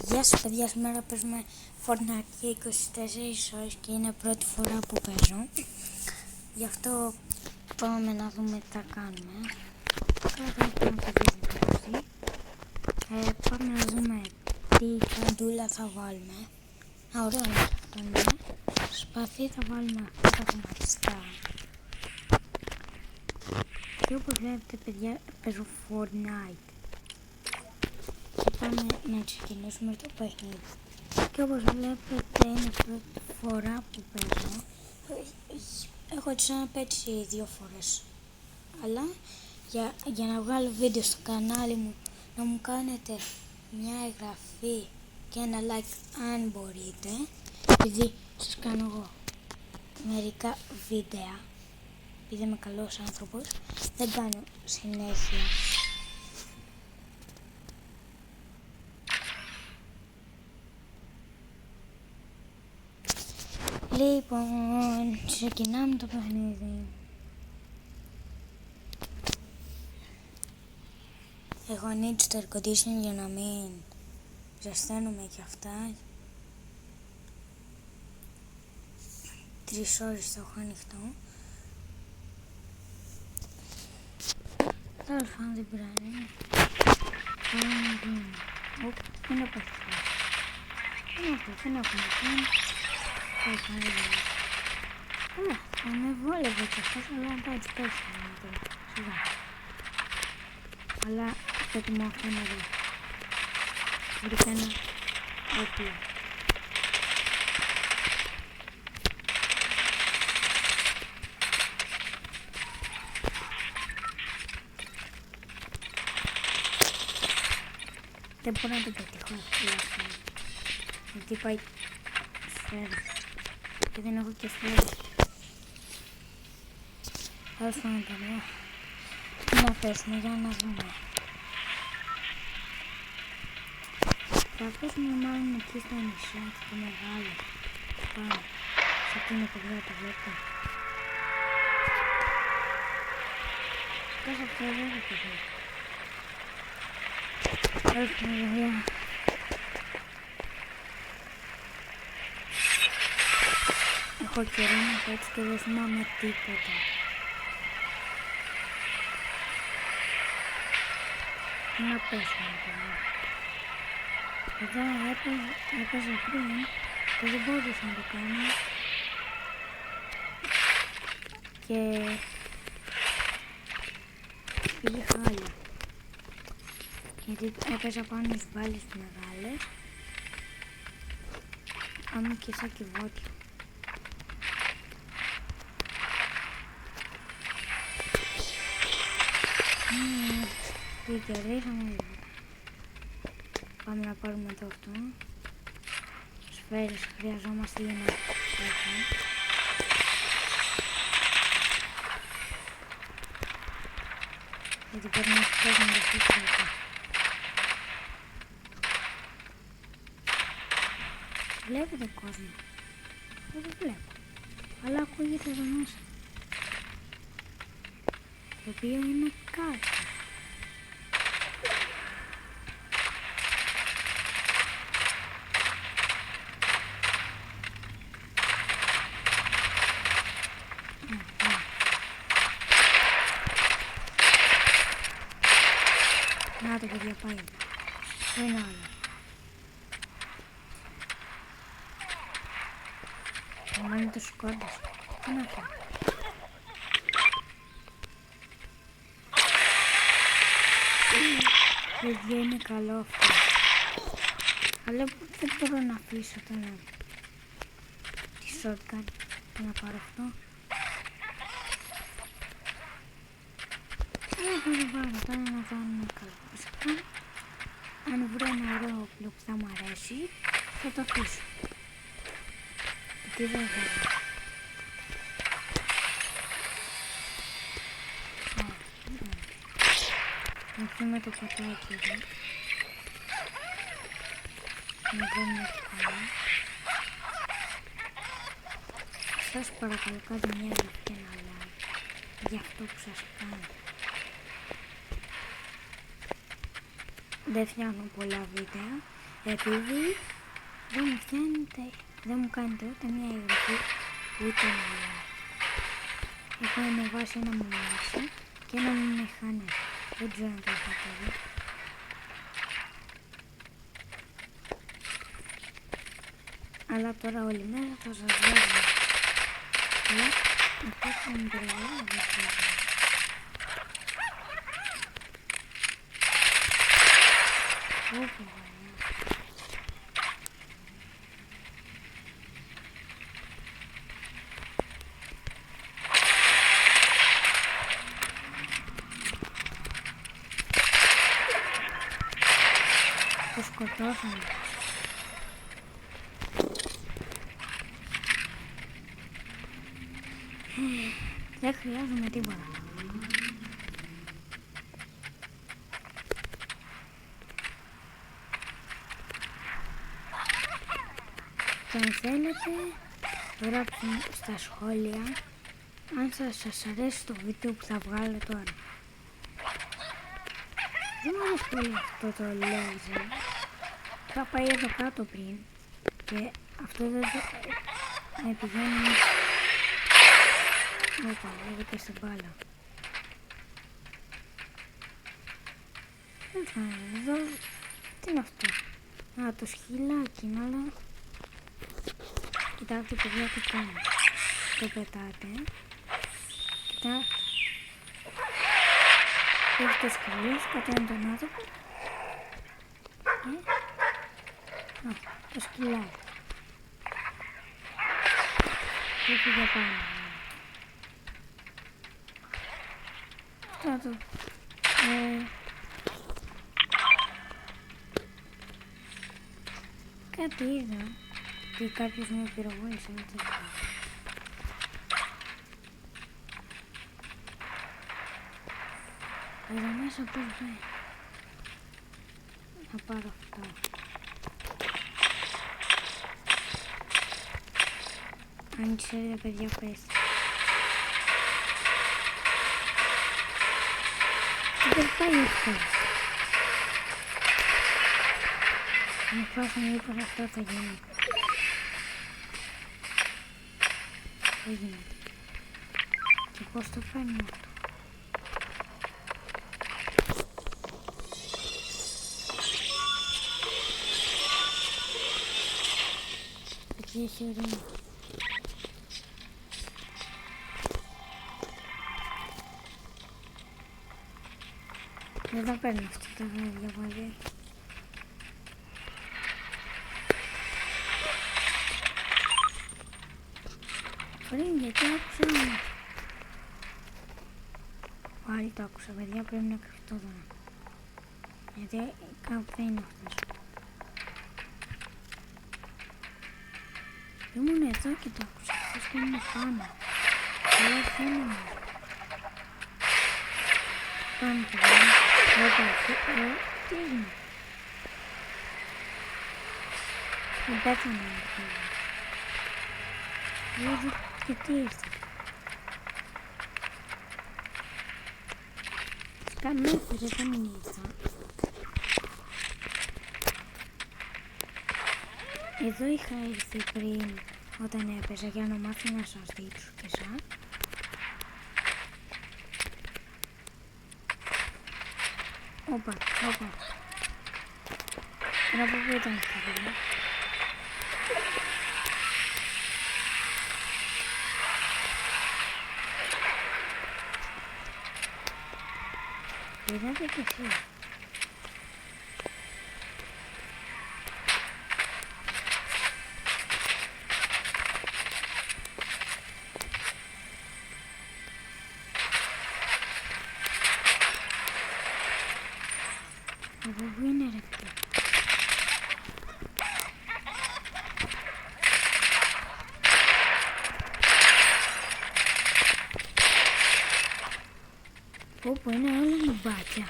Γεια σας παιδιά, σήμερα παίζουμε Fortnite για 24 ώρες και είναι πρώτη φορά που παίζω. Γι' αυτό πάμε να δούμε τι θα κάνουμε. Πάμε να δούμε τι καντούλα θα βάλουμε. Ωραίο είναι αυτό, ναι. Σπαθί θα βάλουμε αυτά τα χρωματιστά. Και όπως βλέπετε παιδιά, παίζω Fortnite. Πάμε να ξεκινήσουμε το παιχνίδι. Και όπως βλέπετε είναι η πρώτη φορά που παίζω. Έχω ξαναπαίξει 2 φορές. Αλλά για να βγάλω βίντεο στο κανάλι μου, να μου κάνετε μια εγγραφή και ένα like αν μπορείτε, επειδή σας κάνω εγώ μερικά βίντεο, επειδή είμαι καλός άνθρωπος, δεν κάνω συνέχεια. Λοιπόν, ξεκινάμε το παιχνίδι. Έχω ανοίξει το air conditioning για να μην ζεσταίνομαι και αυτά. 3 ώρες το έχω ανοιχτό. Τέλος πάντων δεν πειράζει. Δεν έχω αυτό. Δεν έχω καλά, θα με βόλευε και αυτός, αλλά να πάει πέσουμε τώρα, σιγά. Αλλά προτιμώ αυτό να δω. Βρήκα ένα όπλο. Δεν μπορώ να το πετύχω τουλάχιστον, γιατί πάει σφαίρα. Και δεν έχω και σφαίρες. Τέλος πάντων παιδιά, να πέσουμε για να δούμε. Θα πέσουμε μάλλον εκεί στο νησί, το μεγάλο. Πάμε, σε εκείνο παιδιά το βλέπω. Τόσο αυτό δεν θα πέσουμε. Τέλος πάντων παιδιά. Έχω καιρό να παίξω και δεν θυμάμαι τίποτα. Να πέσουμε παιδιά. Εδώ έπαιζα πριν και δεν μπορούσα να το κάνω. Και πήγε χάλια. Γιατί έπαιζα πάνω στις μπάλες μεγάλες. Άμαι και σαν κυβότιο. Και κερδίσαμε. Πάμε να πάρουμε το αυτό. Σφαίρες χρειαζόμαστε για να έχουμε. Γιατί πρέπει να σπέζουμε το σύστημα. Βλέπετε κόσμο? Δεν το βλέπω. Αλλά ακούγεται εδώ μέσα. Το οποίο είναι κάτι. Να το παιδιά πάει. Δεν είναι άλλο. Μα είναι το σκόντας. Τι να κάνω. Παιδιά είναι καλό αυτό. Αλλά δεν μπορώ να αφήσω τώρα τη shotgun και να πάρω αυτό. Θα το πάρω τώρα να δω αν είναι καλό. Βασικά, αν βρω ένα ωραίο όπλο που θα μου αρέσει, θα το αφήσω. Γιατί δεν θα βρω. Να πιούμε το ποτάκι εδώ. Να βγαίνουμε το καλό. Σας παρακαλώ κάντε μια like και ένα like για αυτό που σας κάνω. Δεν φτιάχνω πολλά βίντεο, επειδή δεν μου κάνετε ούτε μια εγγραφή ούτε μια. Έχω ανεβάσει ένα μονάξι και ένα μηχανές. Δεν ξέρω αν το έχετε δει. Αλλά τώρα όλη μέρα θα σας βγάζω. Αλλά αυτό θα μου προβάλλω δεν ξέρω. Το σκοτώσαμε. Δεν χρειάζομαι τίποτα. Και αν θέλετε, γράψτε στα σχόλια αν σας αρέσει το βίντεο που θα βγάλω τώρα. Δεν μου αρέσει πολύ αυτό το λέιζερ. Θα πάει εδώ κάτω πριν και αυτό δεν με πηγαίνει. Όπα, έδωκα στην μπάλα. Εδώ, τι είναι αυτό? Α, το σκυλάκι είναι, αλλά κοιτάξτε παιδιά τι κάνει. Το πετάτε. Κοιτάξτε. Έχει το σκυλί, σκοτώνει τον άνθρωπο. Α, το σκυλάκι. Έχει για πάνω. Κάτω. Κάτι είδα ότι κάποιος με πυροβόλησε με το σκυλί. Εδώ μέσα πώς πάει. Θα πάρω αυτό. Αν ξέρετε παιδιά πέστε. Δεν πάει αυτό. Αν φάσω μήπως αυτό θα γίνει. Δεν γίνεται. Και πώς το κάνει αυτό. Εκεί έχει ειρήνη. Δεν τα παίρνω αυτά τα γράδια πάλι. Πριν γιατί άκουσα. Πάλι το άκουσα παιδιά, πρέπει να κρυφτώ τώρα. Γιατί κάπου δεν είναι αυτός. Ήμουν εδώ και το άκουσα, αυτός και είναι πάνω. Αλλά φαίνομαι. Πάμε και δούμε. Τι έγινε. Δεν πέθανε αυτό. Και τι ήρθε. Καμέφερε, δεν ήρθα. Εδώ είχα έρθει πριν όταν έπαιζα για να μάθω να σας δείξω και εσάς. Όπα. Τώρα από πού ήταν αυτό παιδιά. Είδατε και εσείς. Από πού είναι ρε παιδί. Όπου είναι όλα νουμπάκια.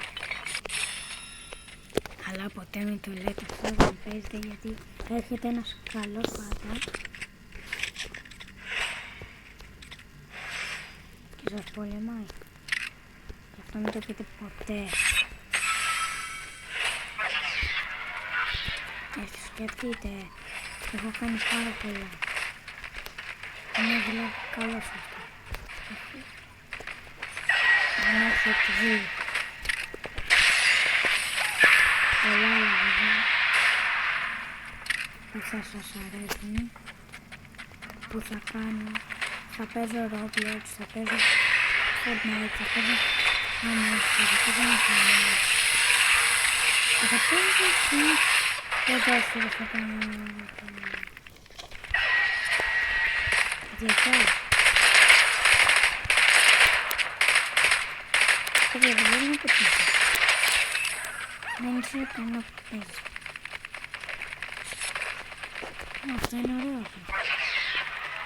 Αλλά ποτέ μην το λέτε αυτό, δεν παίζετε γιατί έρχεται ένας καλός πάντα και σας πολεμάει. Γι' αυτό μην το πείτε ποτέ. Σκεφτείτε, έχω κάνει πάρα πολλά. Είναι δηλαδή καλός αυτό. Δεν έχω δει πολλά άλλα βέβαια που θα σας αρέσουν, που θα κάνω. Θα παίζω Roblox, θα παίζω Fortnite, θα παίζω Among, θα παίζω Minecraft. Θα παίζω και ποδόσφαιρο, θα κάνω διαιτό. Παιδιά, δεν είναι ποτέ. Δεν ξέρω κανένα που παίζει. Αυτό είναι ωραίο αυτό.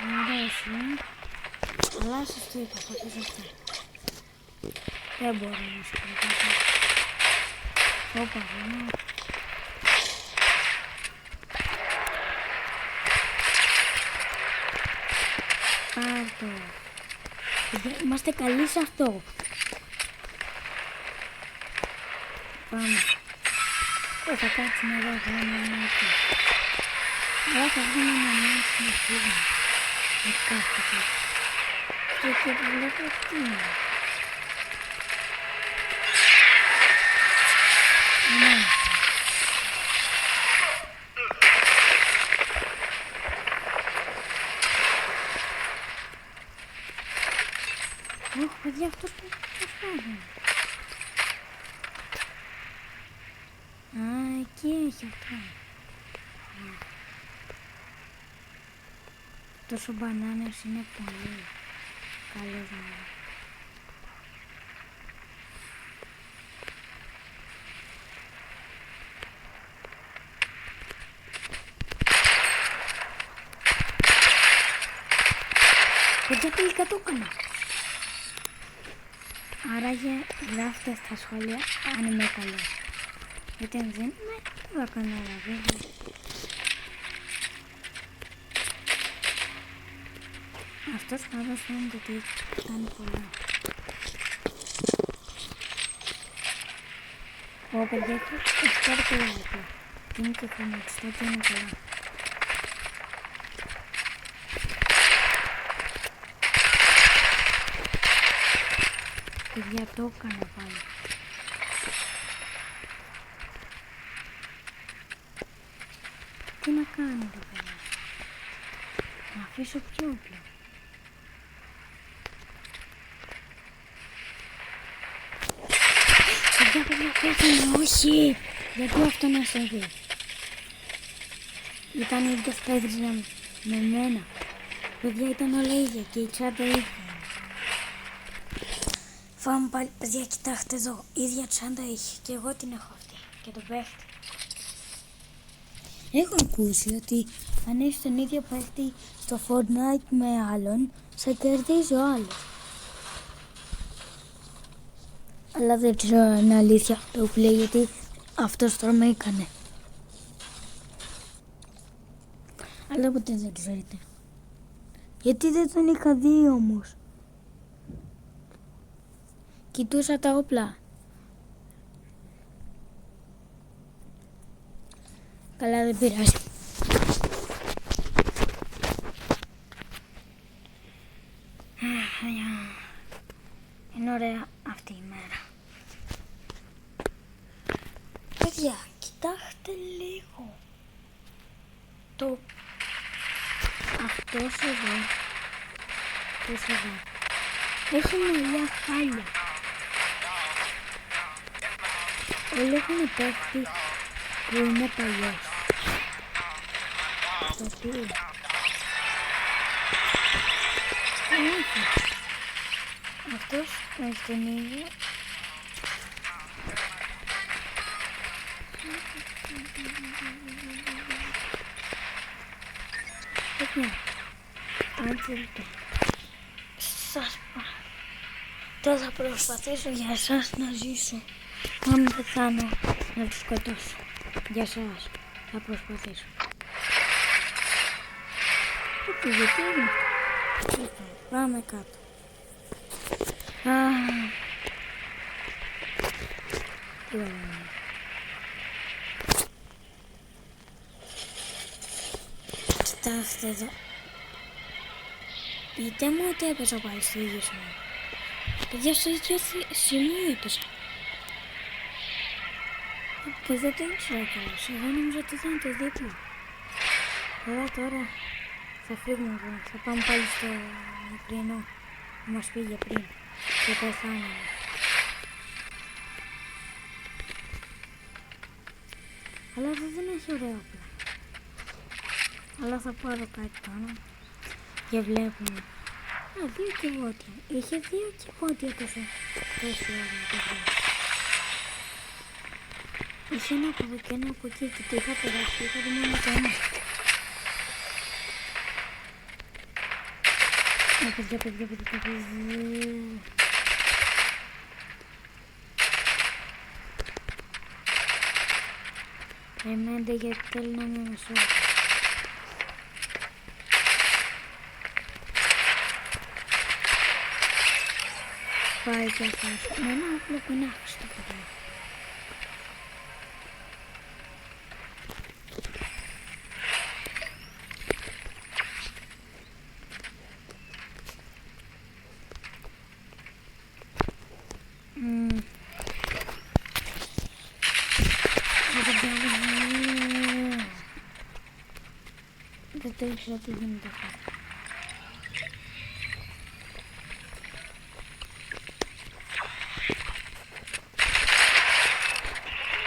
Είναι ωραίο εσύ. Αλλά σας το είπα, θα παίζω αυτό. Δεν μπορώ να σου πω κάτι. Όπα, δεν. Πάρτο. Είμαστε καλοί σε αυτό. Πάμε. Θα κάτσουμε εδώ, θα είναι ένα αυτό. Αλλά θα βγούμε να μάθουμε να φύγουμε. Με κάθε κάτι. Και βλέπω τι είναι. Ναι. Παιδιά, αυτός πώς κάνει. Α, εκεί έχει αυτό. Τόσο μπανάνες είναι πολύ καλός μου. Παιδιά, τελικά το έκανα. Άραγε γράφτε στα σχόλια αν είμαι καλός. Γιατί αν δεν είμαι, δεν θα κάνω άλλα βέβαια. Αυτός πάντως φαίνεται ότι έχει κάνει πολλά. Ω παιδιά, έχει πάρα πολλά εδώ. Είναι και χρωματιστό και είναι καλά. Παιδιά, το έκανα πάλι. Τι να κάνω εδώ πέρα. Να αφήσω πιο όπλο. Παιδιά, πέθανε, όχι! Γιατί αυτό να σε δει. Ήταν οι ίδιες πέτρες με μένα. Παιδιά, ήταν όλα ίδια και η τσάντα ίδια. Φάμε πάλι, παιδιά, κοιτάξτε εδώ, ίδια τσάντα είχε και εγώ την έχω αυτή και τον παίχτη. Έχω ακούσει ότι αν έχεις τον ίδιο παίχτη στο Fortnite με άλλον, σε κερδίζει ο άλλος. Αλλά δεν ξέρω αν είναι αλήθεια αυτό που λέει, γιατί αυτός τώρα με έκανε. Αλλά ποτέ δεν ξέρετε. Γιατί δεν τον είχα δει όμως. Κοιτούσα τα όπλα. Καλά, δεν πειράζει. Είναι ωραία αυτή η μέρα. Παιδιά, κοιτάξτε λίγο. Αυτός εδώ. Αυτός εδώ. Έχει μαλλιά χάλια. Όλοι έχουν παίχτη που είναι παλιός. Γιατί. Αυτός έχει τον ίδιο. Παιδιά, αν θέλετε, σας πω. Τώρα θα προσπαθήσω για εσάς να ζήσω. Αν πεθάνω να τους σκοτώσω. Για εσάς θα προσπαθήσω. Γιατί είναι. Πάμε κάτω. Κοιτάξτε εδώ. Πείτε μου ότι έπαιζα πάλι στο ίδιο σημείο. Παιδιά, στο ίδιο σημείο έπαιζα. Που δεν το ήξερα κιόλας. Εγώ νόμιζα ότι ήταν το δίπλα. Αλλά τώρα θα φύγουμε εδώ. Θα πάμε πάλι στο μικρινό που μας πήγε πριν και πεθάναμε. Αλλά εδώ δεν έχει ωραία όπλα. Αλλά θα πάρω κάτι πάνω και βλέπουμε. Α, 2 κυβότια. Είχε 2 κυβότια τόση ώρα, παιδιά. Είχε ένα από εδώ και ένα από εκεί και το είχα περάσει. Είχα δει μόνο το ένα. Παιδιά. Εμέντε γιατί θέλει να με μεσώσει. Πάει και αυτός. Με ένα όπλο που είναι άχρηστο, παιδιά. Δεν το ήξερα τι γίνεται αυτό.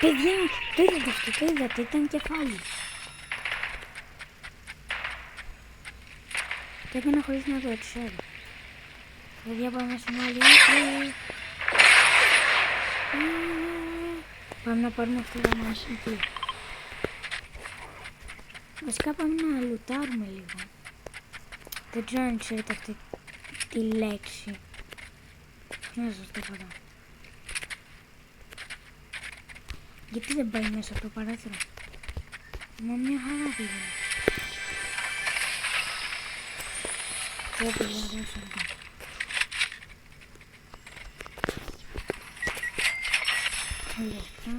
Παιδιά, το είδατε αυτό, το είδατε, ήταν κεφάλι. Το έκανα χωρίς να το ξέρω. Παιδιά, πάμε στην άλλη άκρη. Πάμε να πάρουμε αυτό το μας εκεί. Βασικά πάμε να λουτάρουμε λίγο. Δεν ξέρω αν ξέρετε αυτή τη λέξη. Να σας το πω. Γιατί δεν πάει μέσα από το παράθυρο. Μα μια χαρά πήγαινε. Δεν πήγαινε αρέσει αυτό. Λεπτά.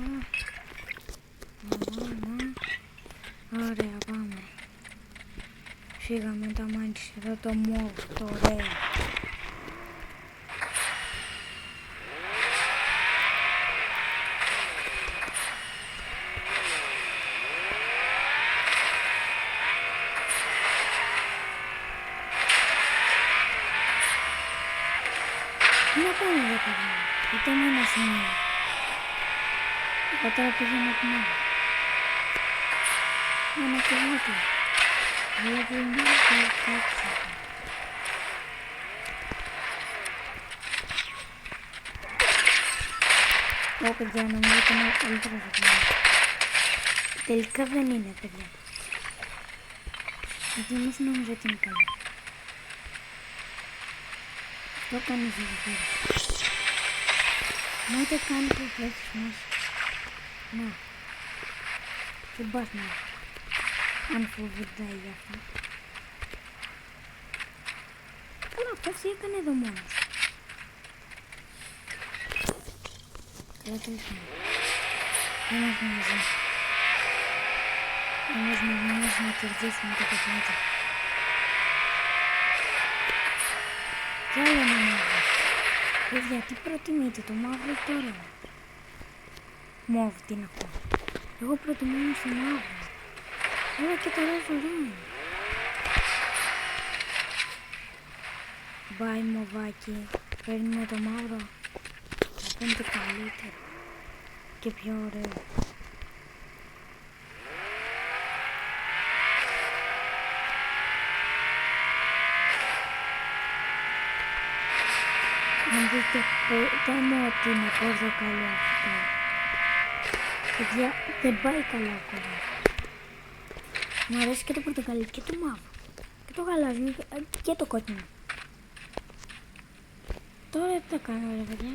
Ωραία, πάμε. Φύγαμε τα μάτια εδώ το μόβ, το ωραίο. Να πάμε εδώ παιδιά, ήταν ένα σημείο. Εγώ τώρα πήγαμε την άλλη. Ένα κομμάτι. Αλλά δεν είναι κάτι. Ω παιδιά, νομίζω ότι είναι καλύτερο το κομμάτι. Τελικά δεν είναι παιδιά. Γιατί εμείς νομίζω ότι είναι καλό. Το κάνεις εδώ πέρα. Μα ούτε κάνει που πέφτεις μέσα. Να. Δεν πας να. Αν φοβητάει για αυτό. Αλλά αυτός τι έκανε εδώ μόνος. Καλά τρέχουμε. Δεν μας νοιάζει. Δεν μας νοιάζει να κερδίσουμε το παιχνίδι. Κι άλλο ένα μαύρο. Παιδιά, τι προτιμείτε, το μαύρο ή τώρα. Μόβ, τι να πω. Εγώ προτιμώ στο μαύρο. Αλλά και το ροζ ωραίο. Μπάει μοβάκι. Παίρνουμε το μαύρο. Θα φαίνεται καλύτερο. Και πιο ωραίο. Να δείτε, πείτε μου ότι είναι πορτοκαλί αυτό. Παιδιά, δεν πάει καλά ακόμα. Μου αρέσει και το πορτοκαλί και το μαύρο. Και το γαλάζιο και το κόκκινο. Τώρα τι θα κάνω ρε παιδιά.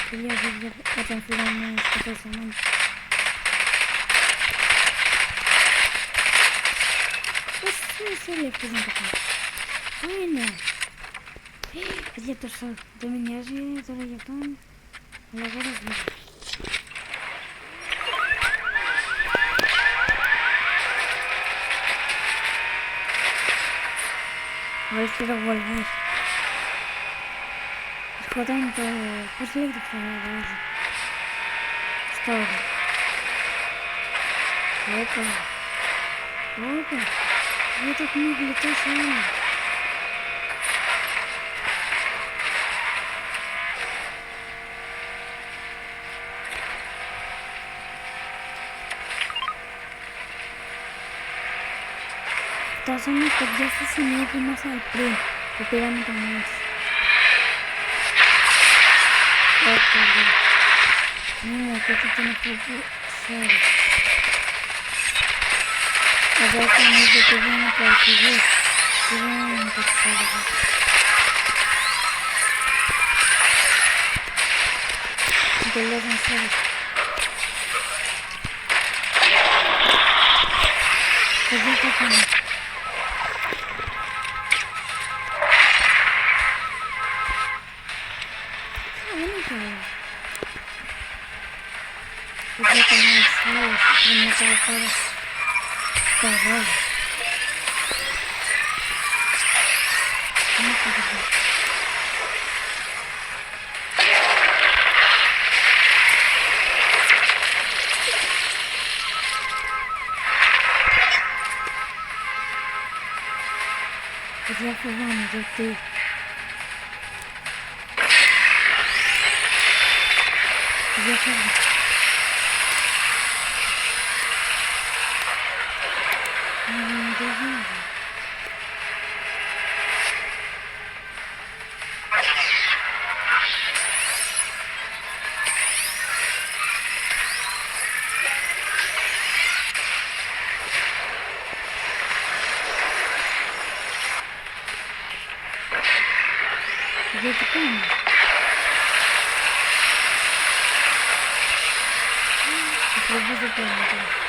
Παιδιά, όταν φύγαμε σκοτώσαμε. Πώς θέλει αυτός να το κάνει. Πού είναι. Παιδιά, τόσο δεν με νοιάζει τώρα για αυτόν. Αλλά εγώ δεν βλέπω. Βάλεις και το βολβούς. Σκοτώνει το... πώς λέγεται αυτό το βολβούς. Στόχο. Όπα. Όπα. Δεν το έχουμε γλιτώσει όλα. Φτάσαμε παιδιά στο σημείο που ήμασταν πριν, που πήραμε το μάτι. Όπα. Μην μου πείτε τι είναι αυτό που ξέρει. Εδώ νομίζω ότι δεν είναι το αρχηγείο και δεν είναι το ξέρω. Τελειώς να ξέρω. Εδώ το έκανα. Δεν είναι καλό. Δεν έκανα εσφάλες, δεν είναι καλά τώρα. Το ρόλο. Δεν είναι καλό. Παιδιά φοβάμαι γιατί παιδιά φοβάμαι. Δεν γίνεται. Γιατί πάμε. Ακριβώς δεν πάμε τώρα.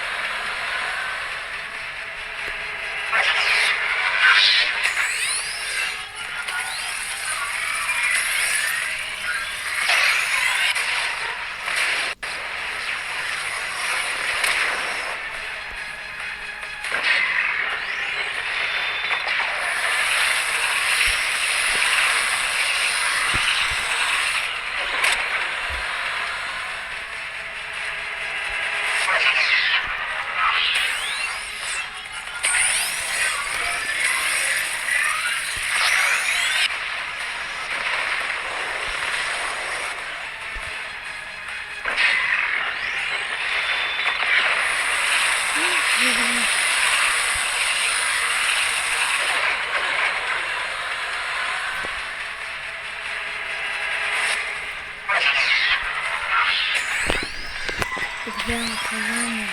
Παιδιά, φοβάμαι.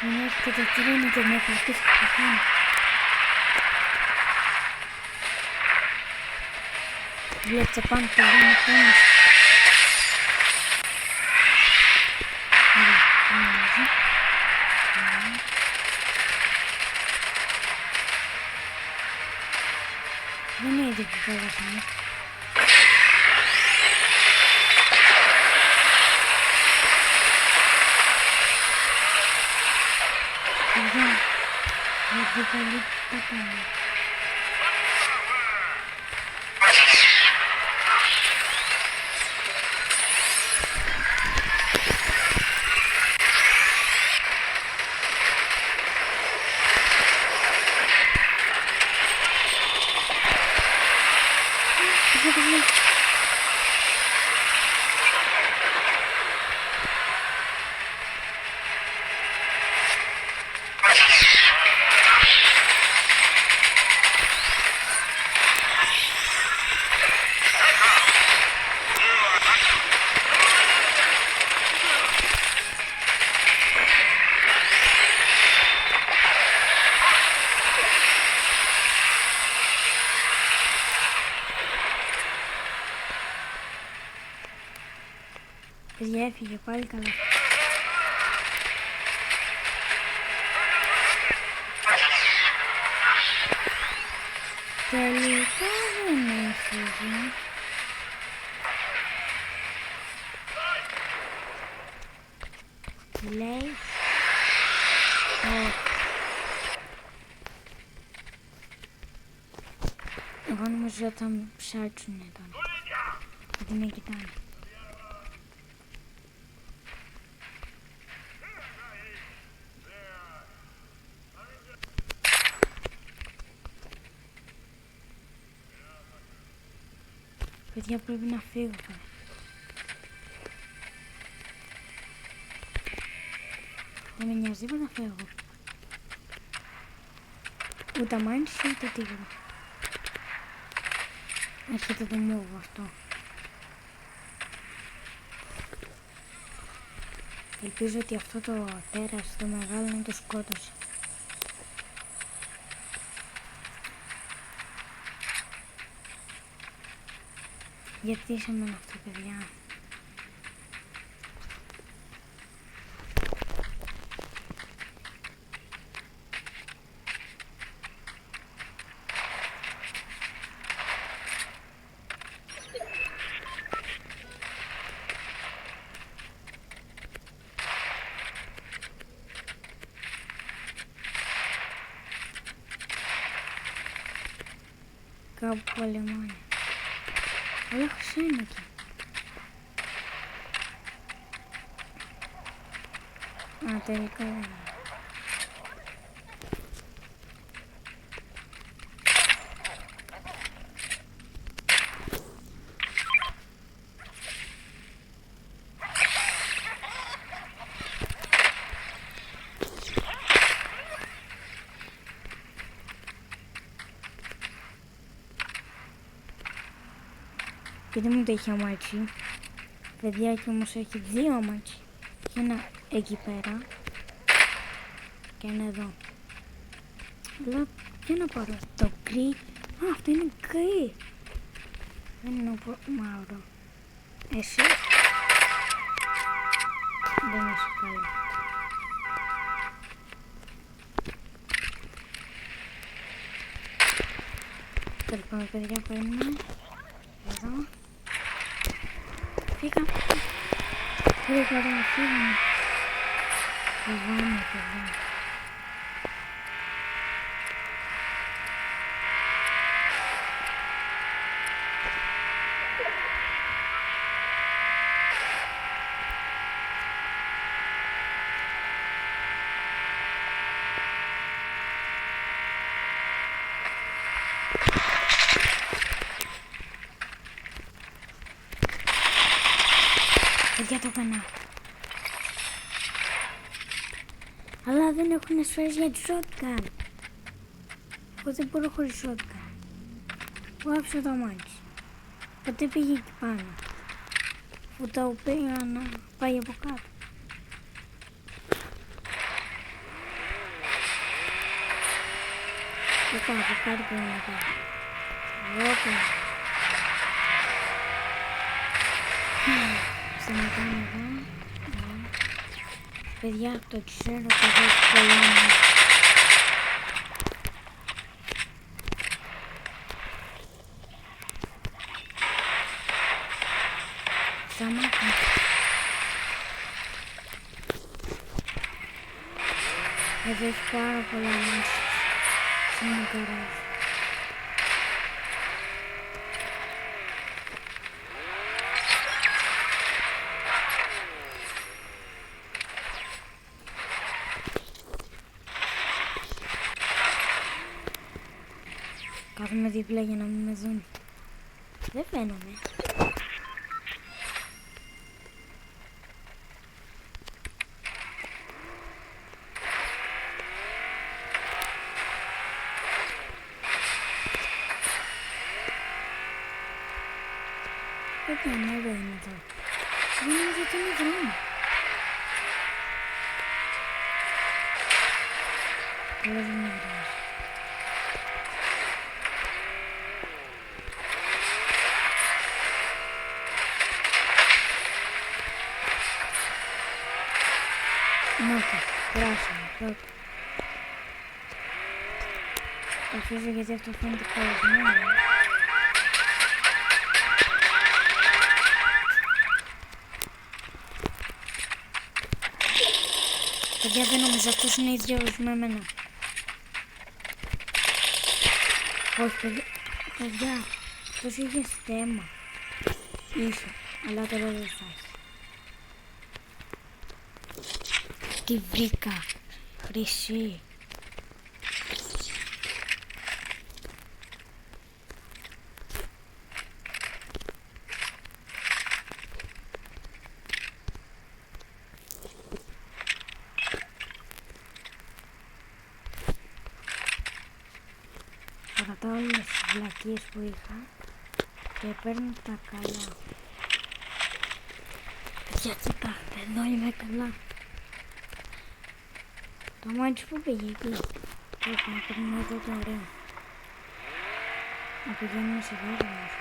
Μην έρχεται τρένο και με χαρτί στο κεφάλι. Βλέπετε πάνω το δίνει πόνος. Ωραία, πάμε μαζί. Δεν είναι ήδη που πέρασαμε. Εδώ, γιατί καλή τα πάμε. Παιδιά, έφυγε πάλι καλά. Τελικά δεν έφυγε. Τι λέει? Εγώ νομίζω ότι θα με ψάξουνε τώρα. Γιατί με κοιτάνε. Παιδιά, πρέπει να φύγω τώρα. Δεν με νοιάζει, δεν θα φύγω. Ούτε αμάνιση ούτε τίποτα. Έρχεται το μόβο αυτό. Ελπίζω ότι αυτό το τέρας, το μεγάλο, να το σκότωσε. Γιατί σε μένα αυτό, παιδιά? Κάπου πολεμάνε. Όλα χρυσά εκεί. Α, τελικά δεν είναι. Και δεν μου το έχει αμάξι. Παιδιά, και όμως έχει δύο αμάξι. Και ένα εκεί πέρα. Και ένα εδώ. Αλλά ποιο να πάρω? Το γκρι. Α, αυτό είναι γκρι. Δεν είναι μαύρο. Εσύ. Δεν είσαι καλό. Τέλος πάντων, παιδιά, παίρνουμε. Εδώ. Φύγαμε. Πρέπει να φύγουμε. Φοβάμαι, παιδιά. Παιδιά, το έκανα. Αλλά δεν έχουν σφαίρες για τη shotgun. Εγώ δεν μπορώ χωρίς shotgun. Εγώ άφησα το αμάξι. Ποτέ πήγε εκεί πάνω. Που το πήγα να πάει από κάτω. Από κάτω πήγα να πάει. Εγώ πήγα. Σταματάμε εδώ. Παιδιά, το ξέρω ότι εδώ έχει πολλά μας. Σταμάτα. Εδώ έχει πάρα πολλά μας. Σε ένα καράζι. Κάθομαι δίπλα για να μην με δουν. Δεν φαίνομαι. Δεν εδώ είναι εδώ. Δεν νομίζω ότι είναι δρόμο. Αλλά δεν είναι δρόμος. Νότα, πράσινο, πρώτο. Αφήσω γιατί αυτό φαίνεται καλεσμένο. Παιδιά, δεν νομίζω αυτός είναι ίδιος με εμένα. Όχι παιδιά, αυτός είχε στέμα. Είχε, αλλά τώρα δεν θα έχει. Τη βρήκα, χρυσή. Κρατάω όλες τις βλακίες που είχα και παίρνω τα καλά. Για κοιτάξτε, εδώ είμαι καλά. Το μάτι που πήγε εκεί. Όχι, να παίρνουμε εδώ το ωραίο. Να πηγαίνουμε σε δέντρος.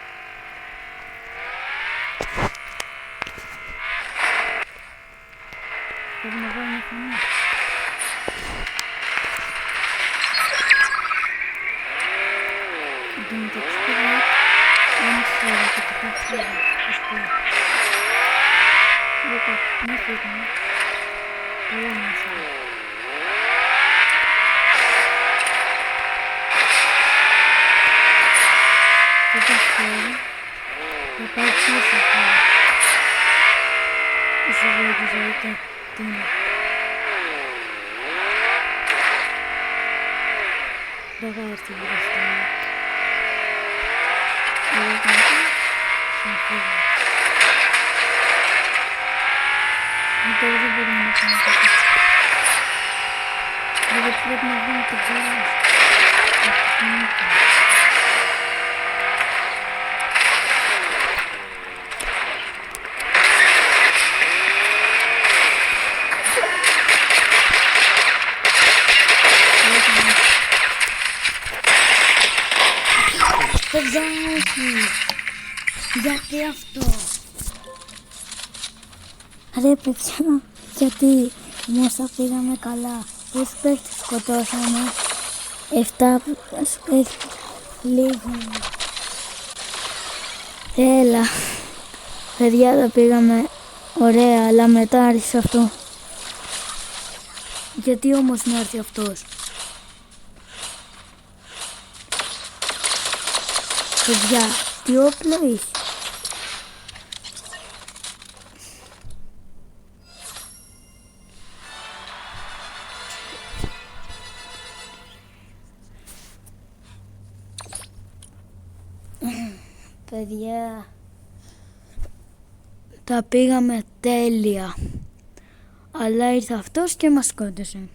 Πρέπει να βάλω μια φωνή. Εν τω μεταξύ πήγα ένα σφαίρα και το πάω σφαίρα. Το σπίτι. Λοιπόν, μη φύγουμε. Καλά μέσα. Και τα σφαίρα θα πάει πίσω τώρα. Όσο βλέπεις είτε τι είναι. Δεν θα έρθει μπροστά. Αλλά μετά θα φύγω. Τώρα δεν μπορούμε να κάνουμε κάτι. Δηλαδή πρέπει να βγούμε την τζάρα μας. Παιδιά, όχι. Γιατί αυτό? Ρε παιδιά, γιατί όμως θα πήγαμε καλά. Πόσους παίχτες σκοτώσαμε? 7 παίχτες. Λίγο. Έλα. Παιδιά, θα πήγαμε ωραία, αλλά μετά άρχισε αυτό. Γιατί όμως να έρθει αυτός? Παιδιά, τι όπλο έχει? Παιδιά, τα πήγαμε τέλεια, αλλά ήρθε αυτός και μας σκότωσε.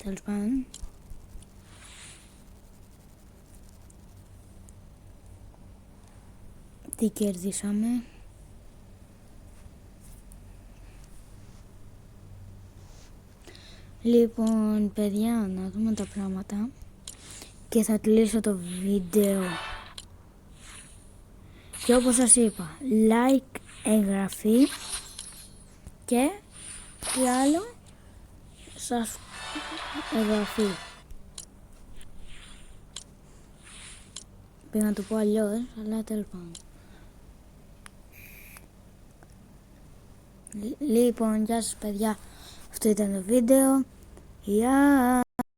Τέλος πάντων. Τι κερδίσαμε? Λοιπόν, παιδιά, να δούμε τα πράγματα και θα κλείσω το βίντεο. Και όπως σας είπα, like, εγγραφή και τι άλλο? Σας εγγραφή. Πήγα να το πω αλλιώς, αλλά τέλος πάντων. Λοιπόν, γεια σας παιδιά, αυτό ήταν το βίντεο. Γεια!